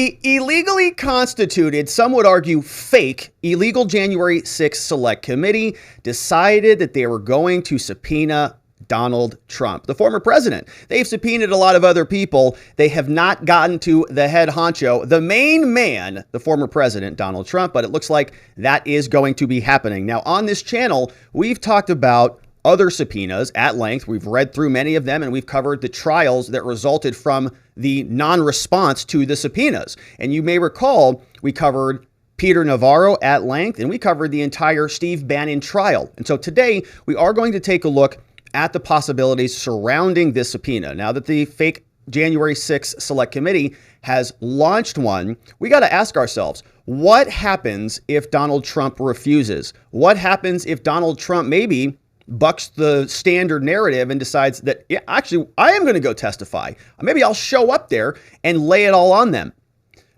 The illegally constituted, some would argue fake, illegal January 6th Select Committee decided that they were going to subpoena Donald Trump, the former president. They've subpoenaed a lot of other people. They have not gotten to the head honcho, the main man, the former president, Donald Trump, but it looks like that is going to be happening. Now, on this channel, we've talked about other subpoenas at length. We've read through many of them, and we've covered the trials that resulted from the non-response to the subpoenas. And you may recall we covered Peter Navarro at length, and we covered the entire Steve Bannon trial. And so today we are going to take a look at the possibilities surrounding this subpoena. Now that the fake January 6th Select Committee has launched one, we got to ask ourselves, what happens if Donald Trump refuses? What happens if Donald Trump maybe bucks the standard narrative and decides that, yeah, actually, I am going to go testify. Maybe I'll show up there and lay it all on them.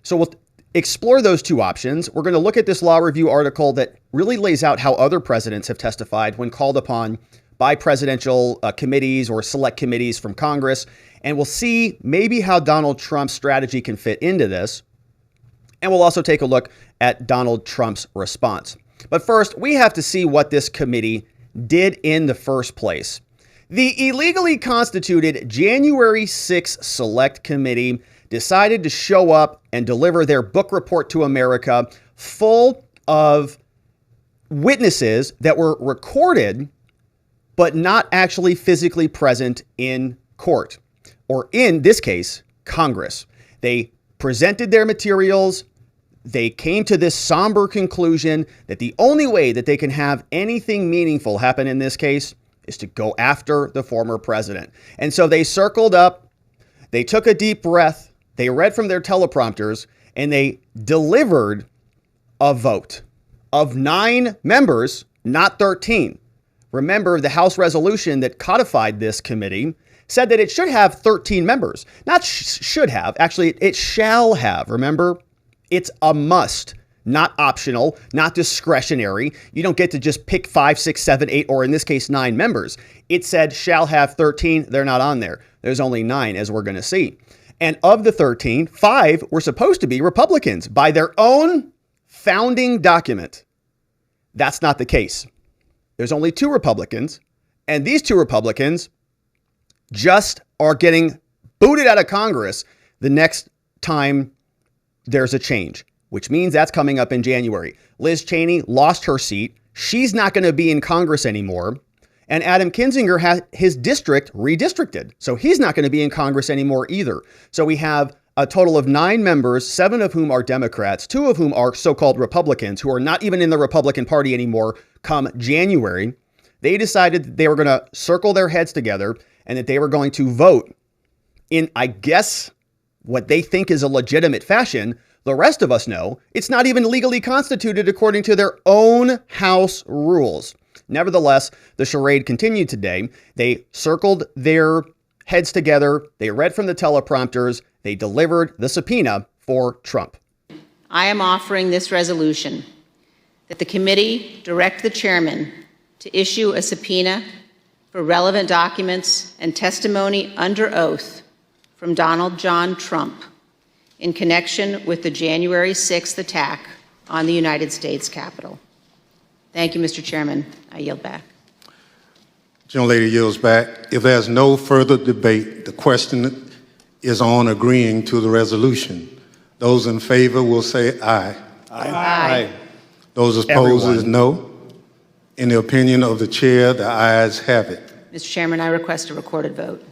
So we'll explore those two options. We're going to look at this law review article that really lays out how other presidents have testified when called upon by presidential committees or select committees from Congress. And we'll see maybe how Donald Trump's strategy can fit into this. And we'll also take a look at Donald Trump's response. But first, we have to see what this committee did in the first place. The illegally constituted January 6th Select Committee decided to show up and deliver their book report to America full of witnesses that were recorded but not actually physically present in court, or in this case, Congress. They presented their materials. They came to this somber conclusion that the only way that they can have anything meaningful happen in this case is to go after the former president. And so they circled up, they took a deep breath, they read from their teleprompters, and they delivered a vote of 9 members, not 13. Remember, the House resolution that codified this committee said that it should have 13 members. Not should have, actually, it shall have. Remember? It's a must, not optional, not discretionary. You don't get to just pick 5, 6, 7, 8, or in this case, 9 members. It said shall have 13. They're not on there. There's only 9, as we're going to see. And of the 13, 5 were supposed to be Republicans by their own founding document. That's not the case. There's only 2 Republicans, and these 2 Republicans just are getting booted out of Congress the next time there's a change, which means that's coming up in January. Liz Cheney lost her seat. She's not going to be in Congress anymore. And Adam Kinzinger had his district redistricted. So he's not going to be in Congress anymore either. So we have a total of 9 members, 7 of whom are Democrats, 2 of whom are so-called Republicans who are not even in the Republican Party anymore come January. They decided that they were going to circle their heads together and that they were going to vote in, I guess, what they think is a legitimate fashion. The rest of us know it's not even legally constituted according to their own House rules. Nevertheless, the charade continued today. They circled their heads together. They read from the teleprompters. They delivered the subpoena for Trump. I am offering this resolution that the committee direct the chairman to issue a subpoena for relevant documents and testimony under oath from Donald John Trump in connection with the January 6th attack on the United States Capitol. Thank you, Mr. Chairman. I yield back. Gentlelady yields back. If there's no further debate, the question is on agreeing to the resolution. Those in favor will say aye. Aye. Aye. Those opposed is no. In the opinion of the chair, the ayes have it. Mr. Chairman, I request a recorded vote.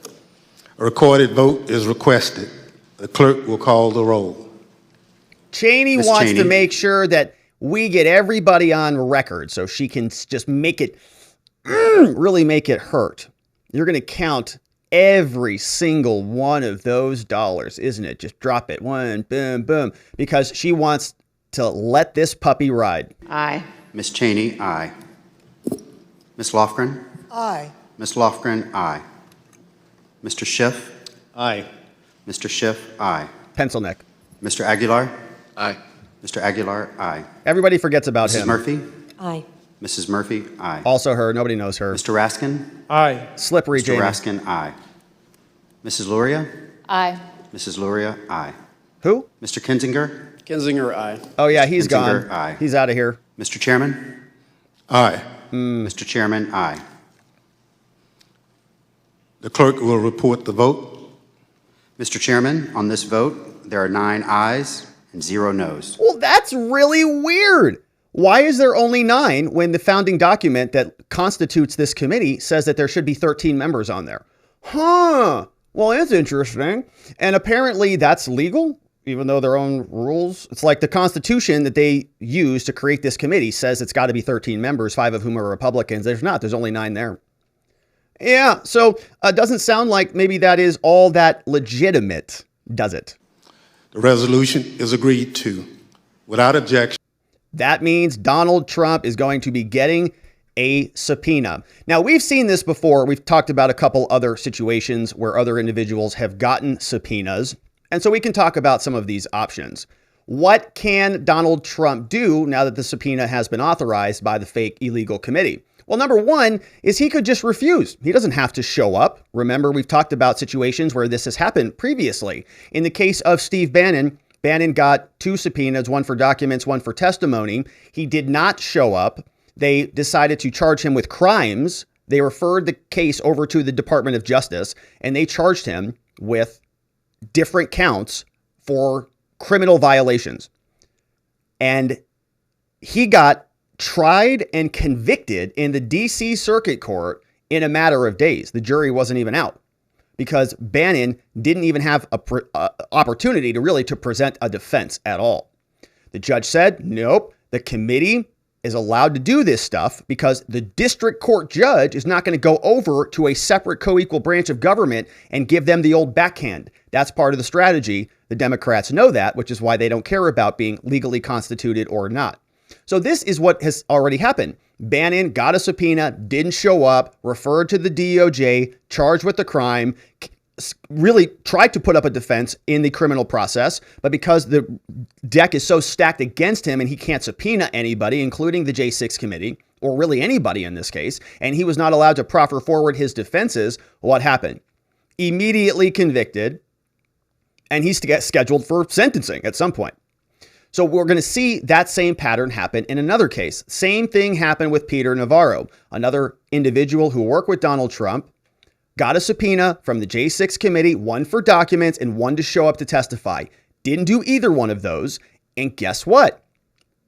A recorded vote is requested. The clerk will call the roll. Cheney wants to make sure that we get everybody on record so she can just make it, really make it hurt. You're going to count every single one of those dollars, isn't it? Just drop it. 1, boom, boom. Because she wants to let this puppy ride. Aye. Ms. Cheney, aye. Ms. Lofgren? Aye. Ms. Lofgren, aye. Mr. Schiff? Aye. Mr. Schiff, aye. Pencil neck. Mr. Aguilar? Aye. Mr. Aguilar, aye. Everybody forgets about Mrs. him. Murphy? Aye. Mrs. Murphy, aye. Also her. Nobody knows her. Mr. Raskin? Aye. Slippery Mr. Jamie. Raskin, aye. Mrs. Luria? Aye. Mrs. Luria, aye. Who? Mr. Kinzinger? Kinzinger, aye. Oh, yeah, he's Kinzinger, gone. aye. He's out of here. Mr. Chairman? Aye. Mr. Chairman, aye. The clerk will report the vote. Mr. Chairman, on this vote, there are 9 ayes and 0 noes. Well, that's really weird. Why is there only 9 when the founding document that constitutes this committee says that there should be 13 members on there? Huh. Well, that's interesting. And apparently that's legal, even though their own rules. It's like the Constitution that they use to create this committee says it's got to be 13 members, 5 of whom are Republicans. There's not. There's only 9 there. Yeah, so it doesn't sound like maybe that is all that legitimate, does it? The resolution is agreed to without objection. That means Donald Trump is going to be getting a subpoena. Now, we've seen this before. We've talked about a couple other situations where other individuals have gotten subpoenas. And so we can talk about some of these options. What can Donald Trump do now that the subpoena has been authorized by the fake illegal committee? Well, number one is he could just refuse. He doesn't have to show up. Remember, we've talked about situations where this has happened previously. In the case of Steve Bannon, Bannon got 2 subpoenas, one for documents, one for testimony. He did not show up. They decided to charge him with crimes. They referred the case over to the Department of Justice, and they charged him with different counts for criminal violations. And he got tried and convicted in the D.C. Circuit Court in a matter of days. The jury wasn't even out because Bannon didn't even have an opportunity to present a defense at all. The judge said, nope, the committee is allowed to do this stuff because the district court judge is not going to go over to a separate co-equal branch of government and give them the old backhand. That's part of the strategy. The Democrats know that, which is why they don't care about being legally constituted or not. So this is what has already happened. Bannon got a subpoena, didn't show up, referred to the DOJ, charged with the crime, really tried to put up a defense in the criminal process. But because the deck is so stacked against him and he can't subpoena anybody, including the J6 committee, or really anybody in this case, and he was not allowed to proffer forward his defenses, what happened? Immediately convicted, and he's to get scheduled for sentencing at some point. So we're going to see that same pattern happen in another case. Same thing happened with Peter Navarro, another individual who worked with Donald Trump, got a subpoena from the J6 committee, one for documents and one to show up to testify. Didn't do either one of those. And guess what?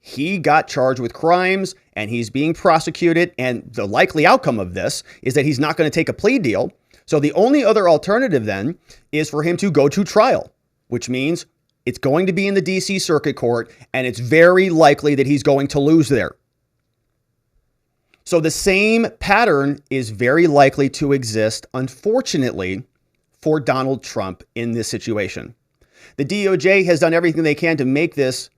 He got charged with crimes and he's being prosecuted. And the likely outcome of this is that he's not going to take a plea deal. So the only other alternative then is for him to go to trial, which means it's going to be in the D.C. Circuit Court, and it's very likely that he's going to lose there. So the same pattern is very likely to exist, unfortunately, for Donald Trump in this situation. The DOJ has done everything they can to make this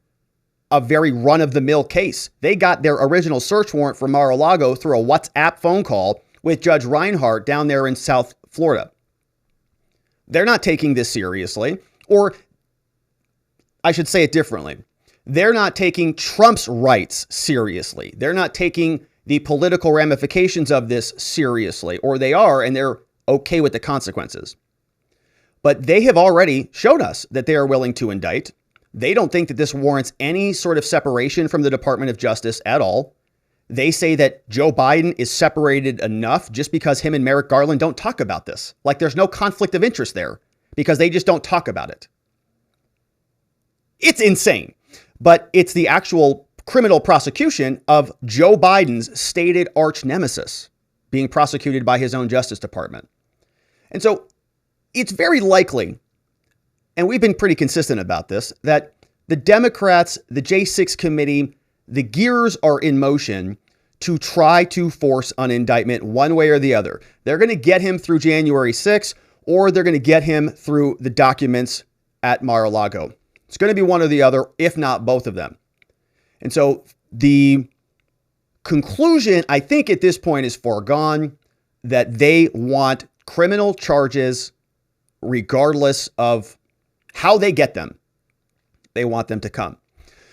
a very run-of-the-mill case. They got their original search warrant for Mar-a-Lago through a WhatsApp phone call with Judge Reinhardt down there in South Florida. They're not taking this seriously, or I should say it differently. They're not taking Trump's rights seriously. They're not taking the political ramifications of this seriously, or they are, and they're okay with the consequences. But they have already shown us that they are willing to indict. They don't think that this warrants any sort of separation from the Department of Justice at all. They say that Joe Biden is separated enough just because him and Merrick Garland don't talk about this. Like there's no conflict of interest there because they just don't talk about it. It's insane, but it's the actual criminal prosecution of Joe Biden's stated arch nemesis being prosecuted by his own Justice Department. And so it's very likely, and we've been pretty consistent about this, that the Democrats, the J6 committee, the gears are in motion to try to force an indictment one way or the other. They're going to get him through January 6th, or they're going to get him through the documents at Mar-a-Lago. It's going to be one or the other, if not both of them. And so the conclusion, I think at this point, is foregone that they want criminal charges regardless of how they get them. They want them to come.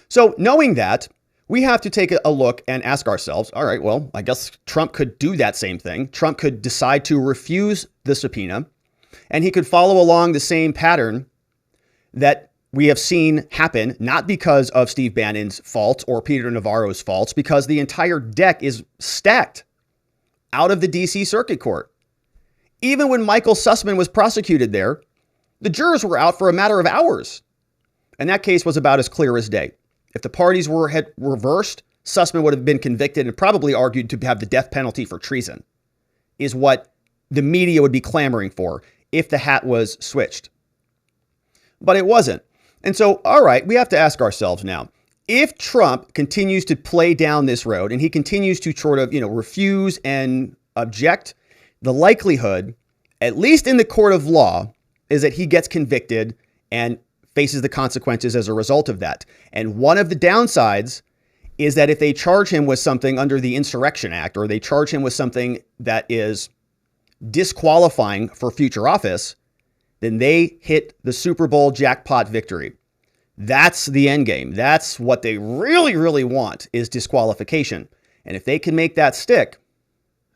So knowing that, we have to take a look and ask ourselves, all right, well, I guess Trump could do that same thing. Trump could decide to refuse the subpoena, and he could follow along the same pattern that we have seen happen, not because of Steve Bannon's faults or Peter Navarro's faults, because the entire deck is stacked out of the DC Circuit Court. Even when Michael Sussman was prosecuted there, the jurors were out for a matter of hours. And that case was about as clear as day. If the parties had reversed, Sussman would have been convicted and probably argued to have the death penalty for treason, is what the media would be clamoring for if the hat was switched. But it wasn't. And so, all right, we have to ask ourselves now, if Trump continues to play down this road and he continues to sort of, refuse and object, the likelihood, at least in the court of law, is that he gets convicted and faces the consequences as a result of that. And one of the downsides is that if they charge him with something under the Insurrection Act, or they charge him with something that is disqualifying for future office, then they hit the Super Bowl jackpot victory. That's the end game. That's what they really, really want, is disqualification. And if they can make that stick,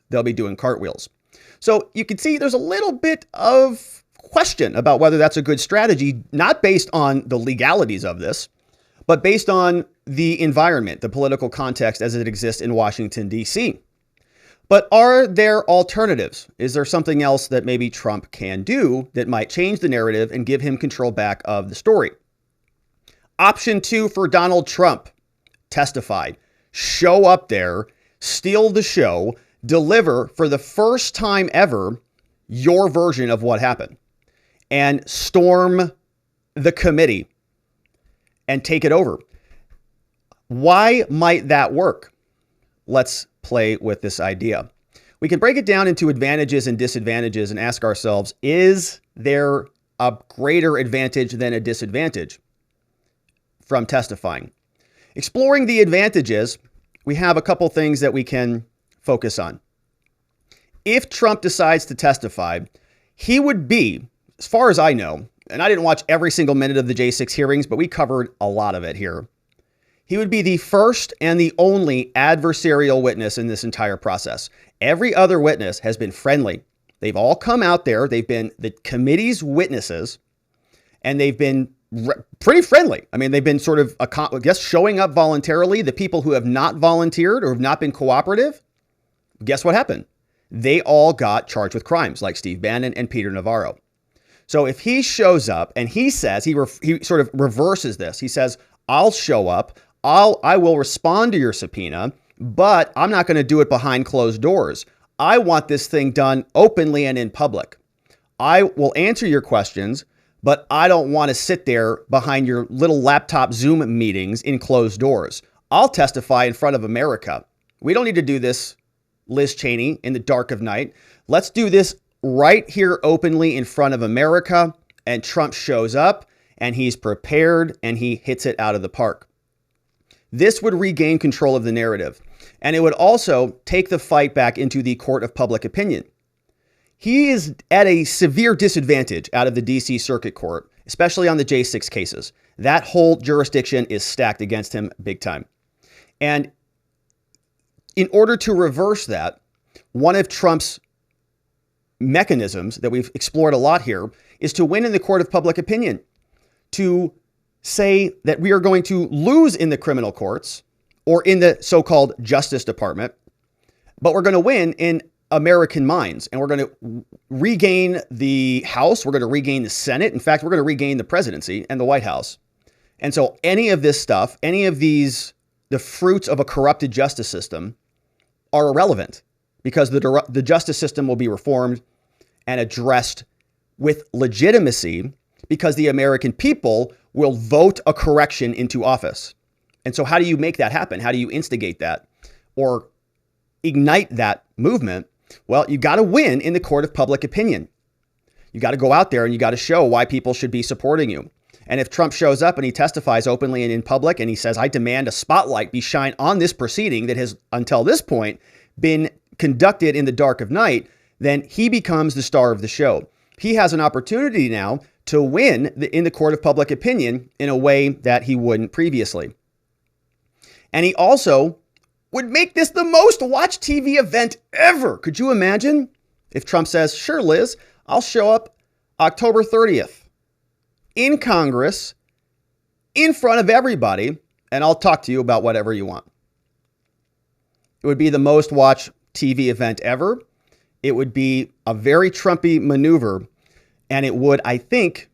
they'll be doing cartwheels. So you can see there's a little bit of question about whether that's a good strategy, not based on the legalities of this, but based on the environment, the political context as it exists in Washington, D.C. But are there alternatives? Is there something else that maybe Trump can do that might change the narrative and give him control back of the story? Option 2 for Donald Trump: testify. Show up there, steal the show, deliver for the first time ever your version of what happened, and storm the committee and take it over. Why might that work? Let's play with this idea. We can break it down into advantages and disadvantages and ask ourselves, is there a greater advantage than a disadvantage from testifying? Exploring the advantages, we have a couple things that we can focus on. If Trump decides to testify, he would be, as far as I know, and I didn't watch every single minute of the J6 hearings, but we covered a lot of it here, he would be the first and the only adversarial witness in this entire process. Every other witness has been friendly. They've all come out there. They've been the committee's witnesses, and they've been pretty friendly. I mean, they've been sort of, showing up voluntarily. The people who have not volunteered or have not been cooperative, guess what happened? They all got charged with crimes, like Steve Bannon and Peter Navarro. So if he shows up and he says, he sort of reverses this. He says, I'll show up. I will respond to your subpoena, but I'm not going to do it behind closed doors. I want this thing done openly and in public. I will answer your questions, but I don't want to sit there behind your little laptop Zoom meetings in closed doors. I'll testify in front of America. We don't need to do this, Liz Cheney, in the dark of night. Let's do this right here openly in front of America. And Trump shows up and he's prepared and he hits it out of the park. This would regain control of the narrative. And it would also take the fight back into the court of public opinion. He is at a severe disadvantage out of the DC Circuit Court, especially on the J6 cases. That whole jurisdiction is stacked against him big time. And in order to reverse that, one of Trump's mechanisms that we've explored a lot here is to win in the court of public opinion, to say that we are going to lose in the criminal courts or in the so-called Justice Department, but we're going to win in American minds, and we're going to regain the House. We're going to regain the Senate. In fact, we're going to regain the presidency and the White House. And so any of this stuff, any of these, the fruits of a corrupted justice system are irrelevant, because the justice system will be reformed and addressed with legitimacy, because the American people will vote a correction into office. And so how do you make that happen? How do you instigate that or ignite that movement? Well, you got to win in the court of public opinion. You got to go out there and you got to show why people should be supporting you. And if Trump shows up and he testifies openly and in public and he says, I demand a spotlight be shined on this proceeding that has until this point been conducted in the dark of night, then he becomes the star of the show. He has an opportunity now to win in the court of public opinion in a way that he wouldn't previously. And he also would make this the most watched TV event ever. Could you imagine if Trump says, sure, Liz, I'll show up October 30th in Congress in front of everybody, and I'll talk to you about whatever you want. It would be the most watched TV event ever. It would be a very Trumpy maneuver, and it would, I think,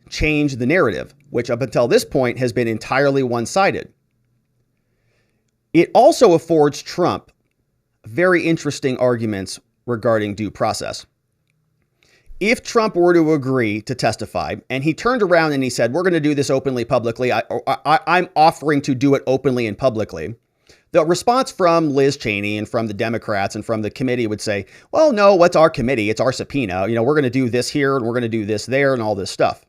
change the narrative, which up until this point has been entirely one-sided. It also affords Trump very interesting arguments regarding due process. If Trump were to agree to testify, and he turned around and he said, we're going to do this openly, publicly, I'm offering to do it openly and publicly, the response from Liz Cheney and from the Democrats and from the committee would say, well, no, what's our committee? It's our subpoena. We're going to do this here and we're going to do this there and all this stuff.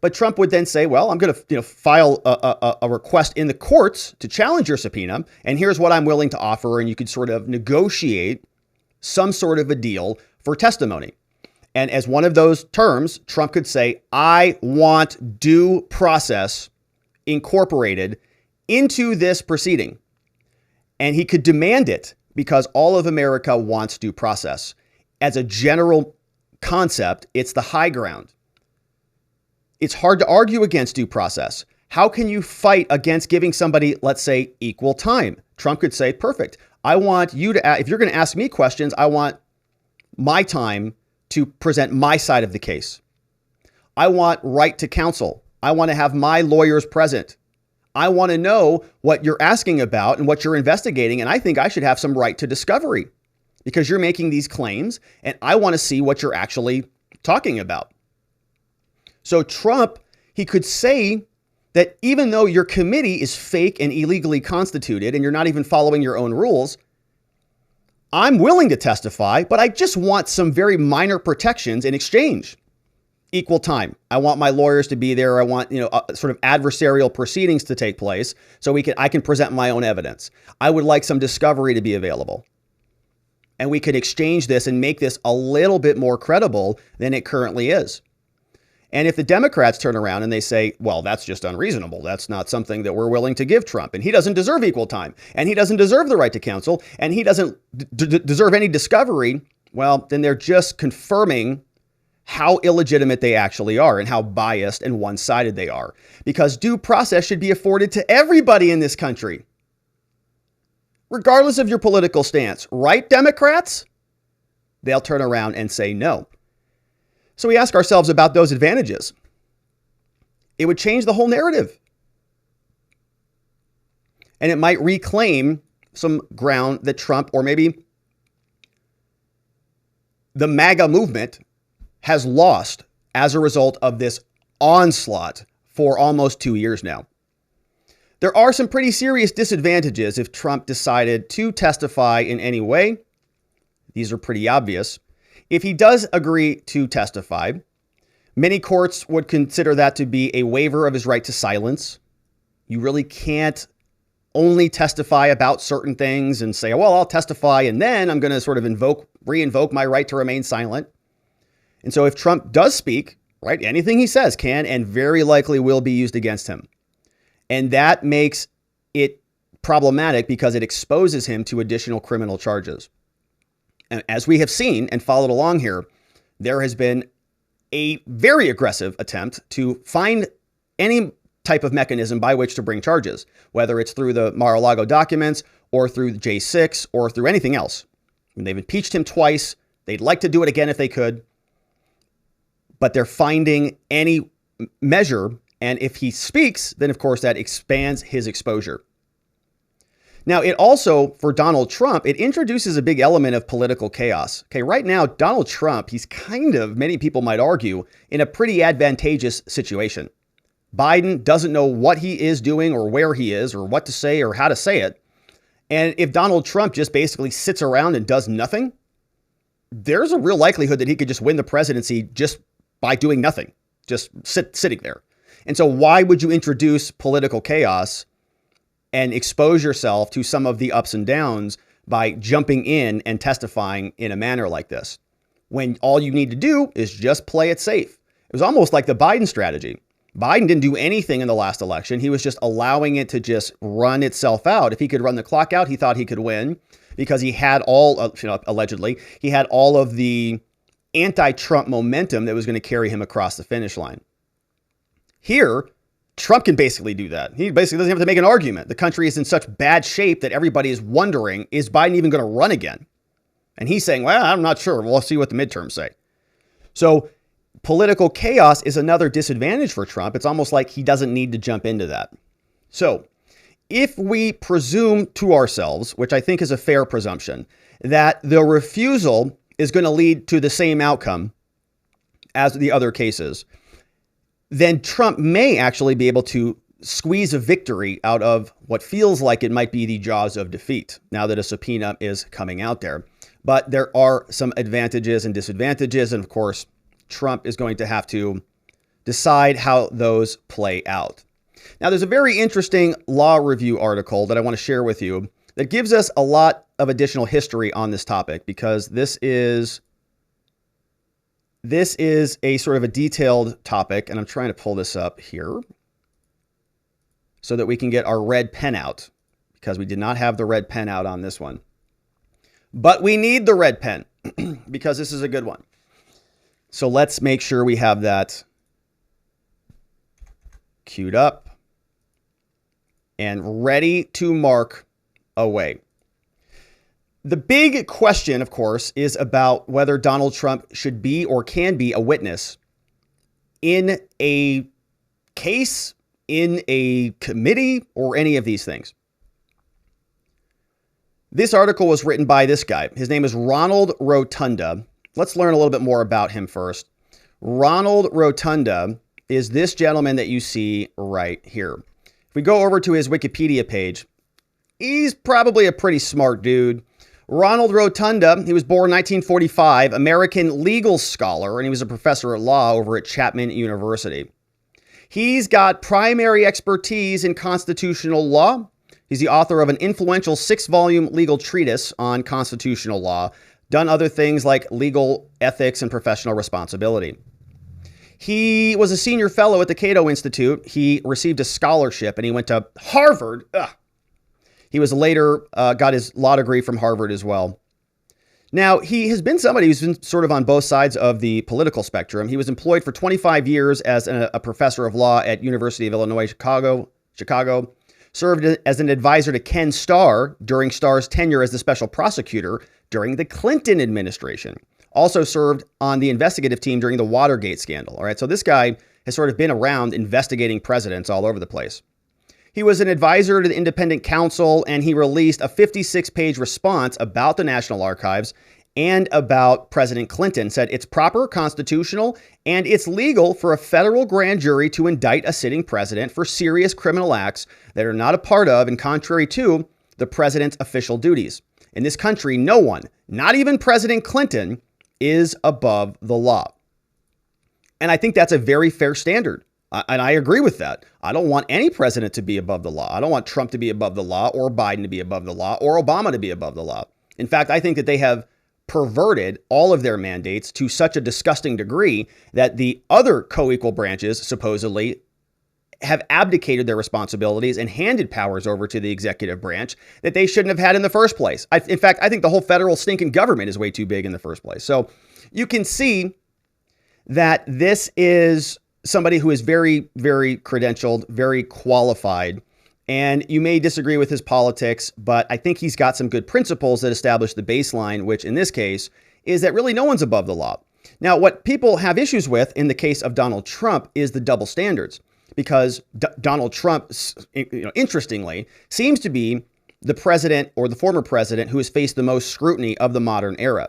But Trump would then say, well, I'm going to file a request in the courts to challenge your subpoena. And here's what I'm willing to offer. And you could sort of negotiate some sort of a deal for testimony. And as one of those terms, Trump could say, I want due process incorporated into this proceeding. And he could demand it because all of America wants due process. As a general concept, it's the high ground. It's hard to argue against due process. How can you fight against giving somebody, let's say, equal time? Trump could say, perfect. I want you to, if you're going to ask me questions, I want my time to present my side of the case. I want right to counsel. I want to have my lawyers present. I want to know what you're asking about and what you're investigating. And I think I should have some right to discovery because you're making these claims and I want to see what you're actually talking about. So Trump, he could say that even though your committee is fake and illegally constituted and you're not even following your own rules, I'm willing to testify, but I just want some very minor protections in exchange. Equal time. I want my lawyers to be there. I want, sort of adversarial proceedings to take place so I can present my own evidence. I would like some discovery to be available. And we could exchange this and make this a little bit more credible than it currently is. And if the Democrats turn around and they say, well, that's just unreasonable. That's not something that we're willing to give Trump. And he doesn't deserve equal time. And he doesn't deserve the right to counsel. And he doesn't deserve any discovery. Well, then they're just confirming how illegitimate they actually are and how biased and one-sided they are. Because due process should be afforded to everybody in this country, regardless of your political stance. Right, Democrats? They'll turn around and say no. So we ask ourselves about those advantages. It would change the whole narrative. And it might reclaim some ground that Trump or maybe the MAGA movement has lost as a result of this onslaught for almost 2 years now. There are some pretty serious disadvantages if Trump decided to testify in any way. These are pretty obvious. If he does agree to testify, many courts would consider that to be a waiver of his right to silence. You really can't only testify about certain things and say, well, I'll testify and then I'm going to sort of re-invoke my right to remain silent. And so if Trump does speak, right, anything he says can and very likely will be used against him. And that makes it problematic because it exposes him to additional criminal charges. And as we have seen and followed along here, there has been a very aggressive attempt to find any type of mechanism by which to bring charges, whether it's through the Mar-a-Lago documents or through J6 or through anything else. And they've impeached him twice. They'd like to do it again if they could. But they're finding any measure. And if he speaks, then of course that expands his exposure. Now, it also, for Donald Trump, it introduces a big element of political chaos. Okay, right now, Donald Trump, he's kind of, many people might argue, in a pretty advantageous situation. Biden doesn't know what he is doing or where he is or what to say or how to say it. And if Donald Trump just basically sits around and does nothing, there's a real likelihood that he could just win the presidency just by doing nothing, just sitting there. And so why would you introduce political chaos and expose yourself to some of the ups and downs by jumping in and testifying in a manner like this, when all you need to do is just play it safe? It was almost like the Biden strategy. Biden didn't do anything in the last election. He was just allowing it to just run itself out. If he could run the clock out, he thought he could win because he had allegedly, he had all of the anti-Trump momentum that was going to carry him across the finish line. Here, Trump can basically do that. He basically doesn't have to make an argument. The country is in such bad shape that everybody is wondering, is Biden even going to run again? And he's saying, well, I'm not sure. We'll see what the midterms say. So political chaos is another disadvantage for Trump. It's almost like he doesn't need to jump into that. So if we presume to ourselves, which I think is a fair presumption, that the refusal is going to lead to the same outcome as the other cases, then Trump may actually be able to squeeze a victory out of what feels like it might be the jaws of defeat now that a subpoena is coming out there. But there are some advantages and disadvantages. And of course, Trump is going to have to decide how those play out. Now, there's a very interesting law review article that I want to share with you that gives us a lot of additional history on this topic, because this is a sort of a detailed topic, and I'm trying to pull this up here so that we can get our red pen out, because we did not have the red pen out on this one. But we need the red pen because this is a good one. So let's make sure we have that queued up and ready to mark away. The big question, of course, is about whether Donald Trump should be or can be a witness in a case, in a committee, or any of these things. This article was written by this guy. His name is Ronald Rotunda. Let's learn a little bit more about him first. Ronald Rotunda is this gentleman that you see right here. If we go over to his Wikipedia page, he's probably a pretty smart dude. Ronald Rotunda, he was born in 1945, American legal scholar, and he was a professor at law over at Chapman University. He's got primary expertise in constitutional law. He's the author of an influential 6-volume legal treatise on constitutional law, done other things like legal ethics and professional responsibility. He was a senior fellow at the Cato Institute. He received a scholarship and he went to Harvard. He was later got his law degree from Harvard as well. Now, he has been somebody who's been sort of on both sides of the political spectrum. He was employed for 25 years as a professor of law at University of Illinois, Chicago, served as an advisor to Ken Starr during Starr's tenure as the special prosecutor during the Clinton administration. Also served on the investigative team during the Watergate scandal. All right, so this guy has sort of been around investigating presidents all over the place. He was an advisor to the independent counsel, and he released a 56-page response about the National Archives and about President Clinton. Said it's proper, constitutional, and it's legal for a federal grand jury to indict a sitting president for serious criminal acts that are not a part of and contrary to the president's official duties. In this country, no one, not even President Clinton, is above the law. And I think that's a very fair standard. And I agree with that. I don't want any president to be above the law. I don't want Trump to be above the law, or Biden to be above the law, or Obama to be above the law. In fact, I think that they have perverted all of their mandates to such a disgusting degree that the other co-equal branches supposedly have abdicated their responsibilities and handed powers over to the executive branch that they shouldn't have had in the first place. In fact, I think the whole federal stinking government is way too big in the first place. So you can see that this is somebody who is very, very credentialed, very qualified, and you may disagree with his politics, but I think he's got some good principles that establish the baseline, which in this case is that really no one's above the law. Now, what people have issues with in the case of Donald Trump is the double standards, because Donald Trump, interestingly, seems to be the president or the former president who has faced the most scrutiny of the modern era.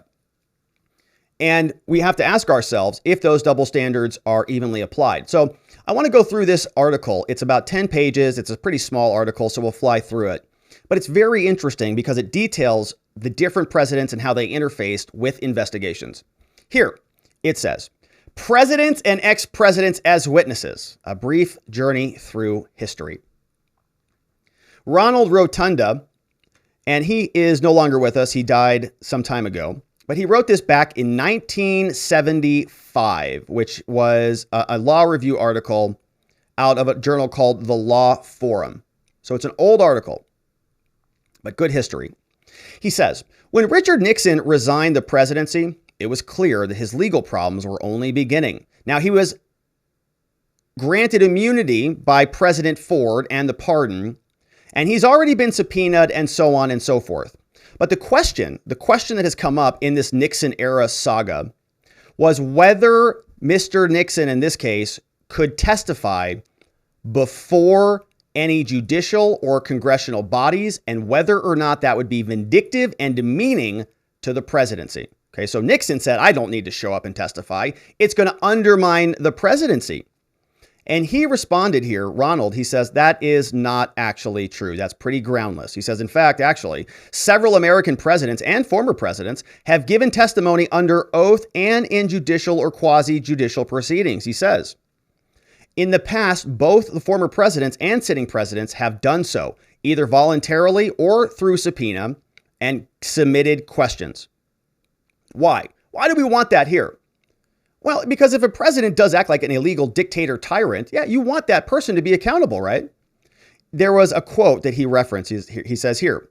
And we have to ask ourselves if those double standards are evenly applied. So I want to go through this article. It's about 10 pages. It's a pretty small article, so we'll fly through it. But it's very interesting because it details the different presidents and how they interfaced with investigations. Here, it says, Presidents and ex-presidents as witnesses, a brief journey through history. Ronald Rotunda, and he is no longer with us. He died some time ago. But he wrote this back in 1975, which was a law review article out of a journal called The Law Forum. So it's an old article, but good history. He says, when Richard Nixon resigned the presidency, it was clear that his legal problems were only beginning. Now, he was granted immunity by President Ford and the pardon, and he's already been subpoenaed and so on and so forth. But the question that has come up in this Nixon era saga was whether Mr. Nixon in this case could testify before any judicial or congressional bodies and whether or not that would be vindictive and demeaning to the presidency. Okay, so Nixon said, I don't need to show up and testify. It's going to undermine the presidency. And he responded here, Ronald, he says, that is not actually true. That's pretty groundless. He says, in fact, actually, several American presidents and former presidents have given testimony under oath and in judicial or quasi-judicial proceedings. He says, in the past, both the former presidents and sitting presidents have done so, either voluntarily or through subpoena, and submitted questions. Why? Why do we want that here? Well, because if a president does act like an illegal dictator tyrant, yeah, you want that person to be accountable, right? There was a quote that he references. He says here,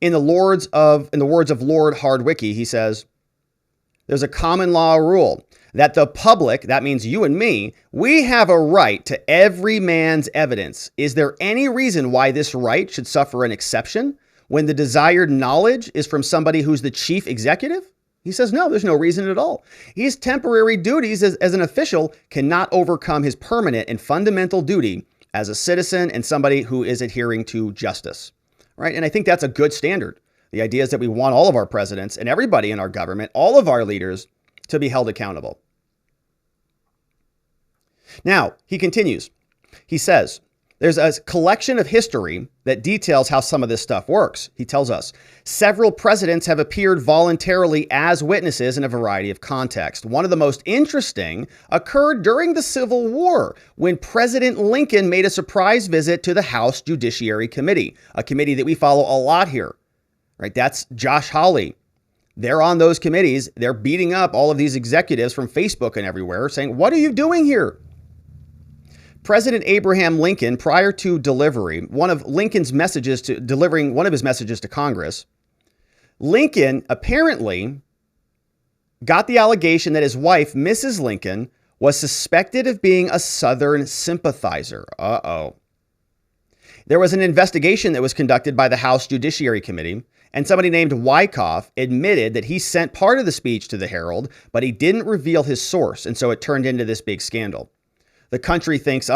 in the words of Lord Hardwicke, he says, there's a common law rule that the public, that means you and me, we have a right to every man's evidence. Is there any reason why this right should suffer an exception when the desired knowledge is from somebody who's the chief executive? He says, no, there's no reason at all. His temporary duties as an official cannot overcome his permanent and fundamental duty as a citizen and somebody who is adhering to justice, right? And I think that's a good standard. The idea is that we want all of our presidents and everybody in our government, all of our leaders, to be held accountable. Now, he continues. He says, there's a collection of history that details how some of this stuff works. He tells us, several presidents have appeared voluntarily as witnesses in a variety of contexts. One of the most interesting occurred during the Civil War when President Lincoln made a surprise visit to the House Judiciary Committee, a committee that we follow a lot here, right? That's Josh Hawley. They're on those committees. They're beating up all of these executives from Facebook and everywhere saying, what are you doing here? President Abraham Lincoln, prior to delivering one of his messages to Congress, Lincoln apparently got the allegation that his wife, Mrs. Lincoln, was suspected of being a Southern sympathizer. There was an investigation that was conducted by the House Judiciary Committee, and somebody named Wyckoff admitted that he sent part of the speech to the Herald, but he didn't reveal his source, and so it turned into this big scandal. The country thinks,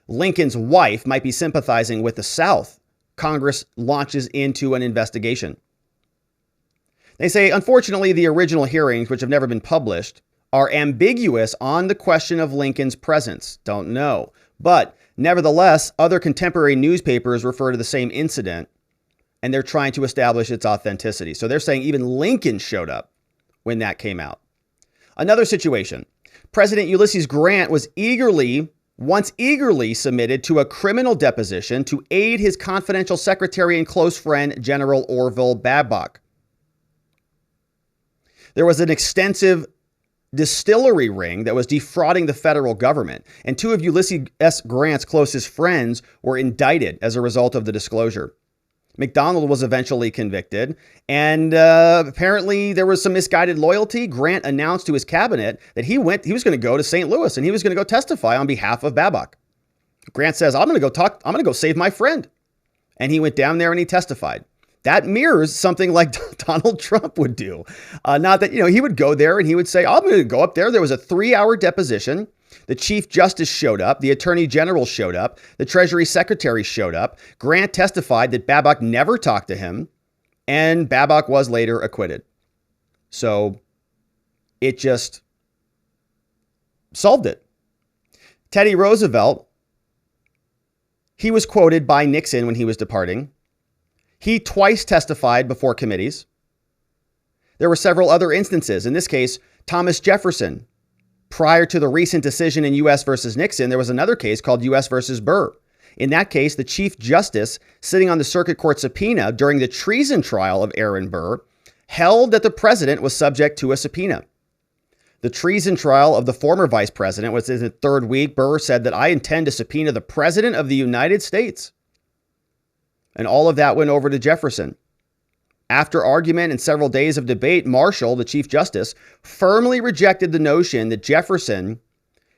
Lincoln's wife might be sympathizing with the South. Congress launches into an investigation. They say, unfortunately, the original hearings, which have never been published, are ambiguous on the question of Lincoln's presence. Don't know. But nevertheless, other contemporary newspapers refer to the same incident, and they're trying to establish its authenticity. So they're saying even Lincoln showed up when that came out. Another situation. President Ulysses Grant was once eagerly submitted to a criminal deposition to aid his confidential secretary and close friend, General Orville Babcock. There was an extensive distillery ring that was defrauding the federal government, and two of Ulysses S. Grant's closest friends were indicted as a result of the disclosure. McDonald was eventually convicted, and apparently there was some misguided loyalty. Grant announced to his cabinet that he was going to go to St. Louis and he was going to go testify on behalf of Babcock. Grant says, I'm going to go save my friend. And he went down there and he testified. That mirrors something like Donald Trump would do. Not that, he would go there and he would say, I'm going to go up there. There was a 3-hour deposition. The Chief Justice showed up. The Attorney General showed up. The Treasury Secretary showed up. Grant testified that Babcock never talked to him, and Babcock was later acquitted. So it just solved it. Teddy Roosevelt, he was quoted by Nixon when he was departing. He twice testified before committees. There were several other instances. In this case, Thomas Jefferson. Prior to the recent decision in U.S. versus Nixon, there was another case called U.S. versus Burr. In that case, the Chief Justice, sitting on the Circuit Court subpoena during the treason trial of Aaron Burr, held that the president was subject to a subpoena. The treason trial of the former vice president was in the third week. Burr said that I intend to subpoena the president of the United States. And all of that went over to Jefferson. After argument and several days of debate, Marshall, the Chief Justice, firmly rejected the notion that Jefferson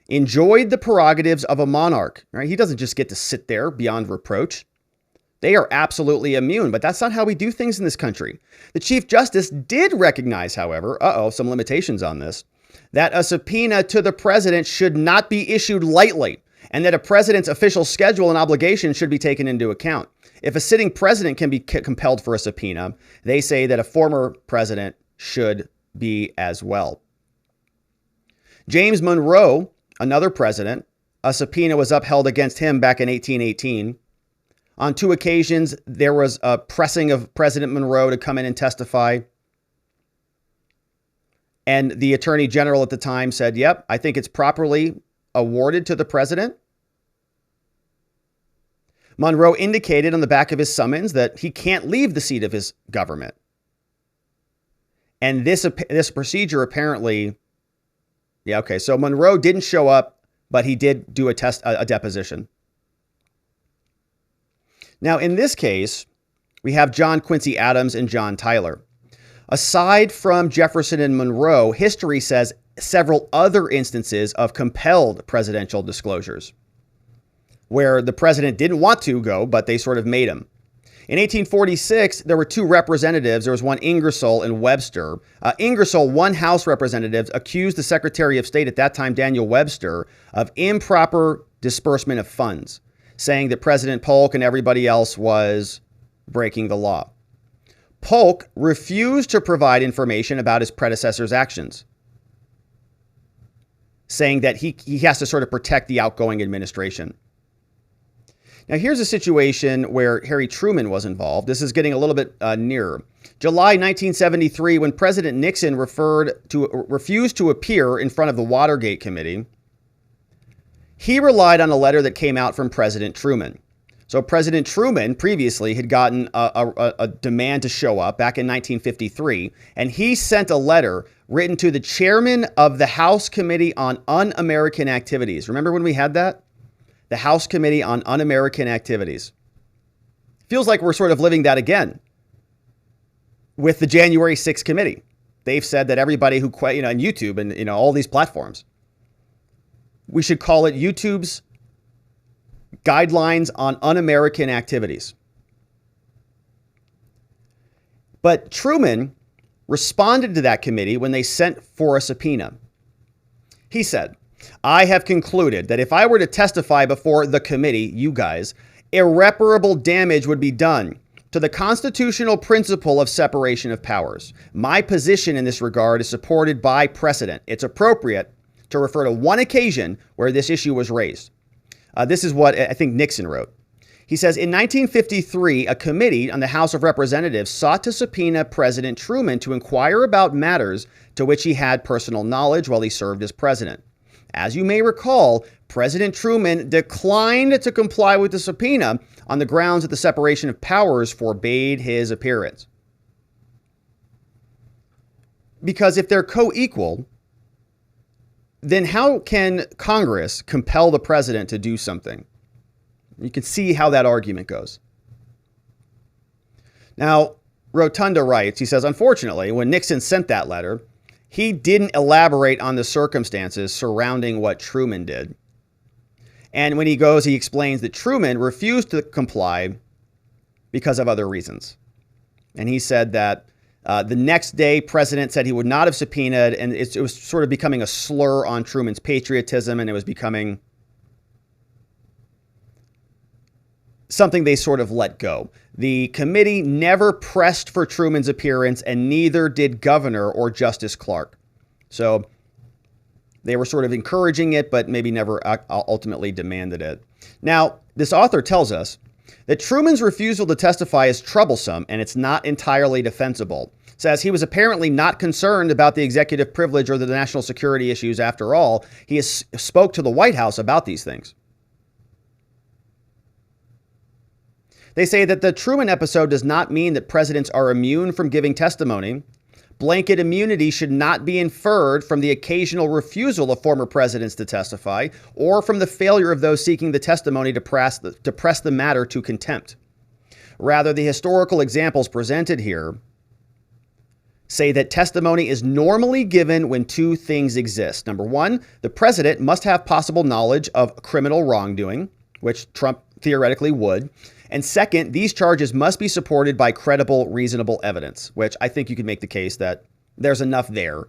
enjoyed the prerogatives of a monarch. Right? He doesn't just get to sit there beyond reproach. They are absolutely immune, but that's not how we do things in this country. The Chief Justice did recognize, however, some limitations on this, that a subpoena to the president should not be issued lightly, and that a president's official schedule and obligations should be taken into account. If a sitting president can be compelled for a subpoena, they say that a former president should be as well. James Monroe, another president, a subpoena was upheld against him back in 1818. On 2 occasions, there was a pressing of President Monroe to come in and testify. And the attorney general at the time said, yep, I think it's properly awarded to the president. Monroe indicated on the back of his summons that he can't leave the seat of his government. And this procedure apparently, so Monroe didn't show up, but he did do a deposition. Now, in this case, we have John Quincy Adams and John Tyler. Aside from Jefferson and Monroe, history says several other instances of compelled presidential disclosures, where the president didn't want to go, but they sort of made him. In 1846, there were 2 representatives. There was one Ingersoll and Webster. Ingersoll, one House representative, accused the Secretary of State at that time, Daniel Webster, of improper disbursement of funds, saying that President Polk and everybody else was breaking the law. Polk refused to provide information about his predecessor's actions, saying that he has to sort of protect the outgoing administration. Now, here's a situation where Harry Truman was involved. This is getting a little bit nearer. July 1973, when President Nixon refused to appear in front of the Watergate Committee, he relied on a letter that came out from President Truman. So President Truman previously had gotten a demand to show up back in 1953, and he sent a letter written to the chairman of the House Committee on Un-American Activities. Remember when we had that? The House Committee on Un-American Activities. Feels like we're sort of living that again with the January 6th committee. They've said that everybody who, on YouTube and, all these platforms, we should call it YouTube's Guidelines on Un-American Activities. But Truman responded to that committee when they sent for a subpoena. He said, I have concluded that if I were to testify before the committee, you guys, irreparable damage would be done to the constitutional principle of separation of powers. My position in this regard is supported by precedent. It's appropriate to refer to one occasion where this issue was raised. This is what I think Nixon wrote. He says, in 1953, a committee on the House of Representatives sought to subpoena President Truman to inquire about matters to which he had personal knowledge while he served as president. As you may recall, President Truman declined to comply with the subpoena on the grounds that the separation of powers forbade his appearance. Because if they're co-equal, then how can Congress compel the president to do something? You can see how that argument goes. Now, Rotunda writes, he says, unfortunately, when Nixon sent that letter, he didn't elaborate on the circumstances surrounding what Truman did. And when he goes, he explains that Truman refused to comply because of other reasons. And he said that the next day, President said he would not have subpoenaed, and it was sort of becoming a slur on Truman's patriotism, and it was becoming something they sort of let go. The committee never pressed for Truman's appearance, and neither did Governor or Justice Clark. So they were sort of encouraging it, but maybe never ultimately demanded it. Now, this author tells us that Truman's refusal to testify is troublesome, and it's not entirely defensible. Says he was apparently not concerned about the executive privilege or the national security issues after all. He spoke to the White House about these things. They say that the Truman episode does not mean that presidents are immune from giving testimony. Blanket immunity should not be inferred from the occasional refusal of former presidents to testify or from the failure of those seeking the testimony to press the matter to contempt. Rather, the historical examples presented here say that testimony is normally given when two things exist. Number one, the president must have possible knowledge of criminal wrongdoing, which Trump theoretically would. And second, these charges must be supported by credible, reasonable evidence, which I think you could make the case that there's enough there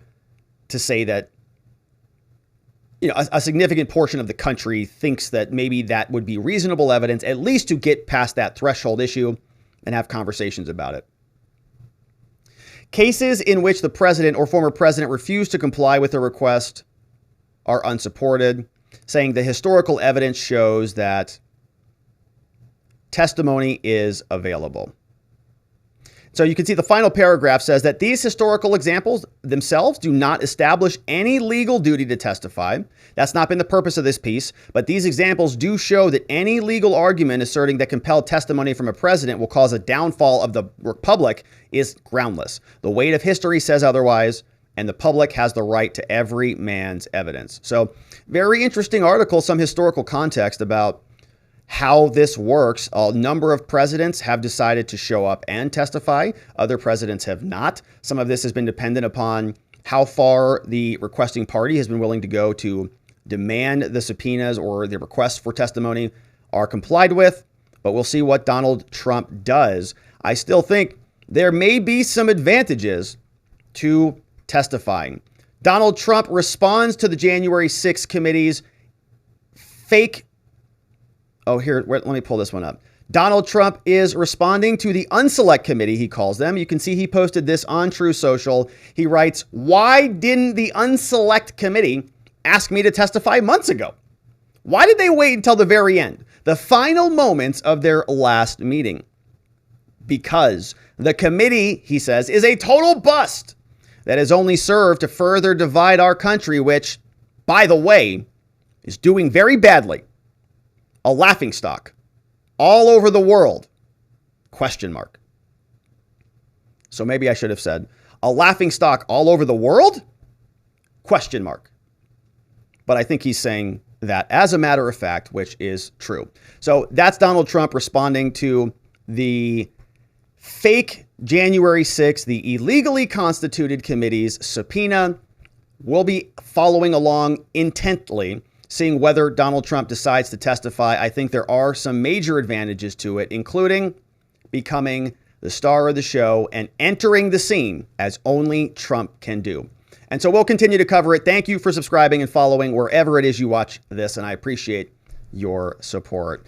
to say that, you know, a significant portion of the country thinks that maybe that would be reasonable evidence, at least to get past that threshold issue and have conversations about it. Cases in which the president or former president refused to comply with the request are unsupported, saying the historical evidence shows that testimony is available. So you can see the final paragraph says that these historical examples themselves do not establish any legal duty to testify. That's not been the purpose of this piece, but these examples do show that any legal argument asserting that compelled testimony from a president will cause a downfall of the republic is groundless. The weight of history says otherwise, and the public has the right to every man's evidence. So very interesting article, some historical context about how this works. A number of presidents have decided to show up and testify. Other presidents have not. Some of this has been dependent upon how far the requesting party has been willing to go to demand the subpoenas or the requests for testimony are complied with. But we'll see what Donald Trump does. I still think there may be some advantages to testifying. Donald Trump responds to the January 6th committee's fake. Oh, here, let me pull this one up. Donald Trump is responding to the Unselect Committee, he calls them. You can see he posted this on True Social. He writes, "Why didn't the Unselect Committee ask me to testify months ago? Why did they wait until the very end, the final moments of their last meeting? Because the committee," he says, "is a total bust that has only served to further divide our country, which, by the way, is doing very badly. A laughingstock all over the world, question mark." So maybe I should have said a laughingstock all over the world, question mark. But I think he's saying that as a matter of fact, which is true. So that's Donald Trump responding to the fake January 6th, the illegally constituted committee's subpoena. We'll be following along intently, seeing whether Donald Trump decides to testify. I think there are some major advantages to it, including becoming the star of the show and entering the scene as only Trump can do. And so we'll continue to cover it. Thank you for subscribing and following wherever it is you watch this, and I appreciate your support.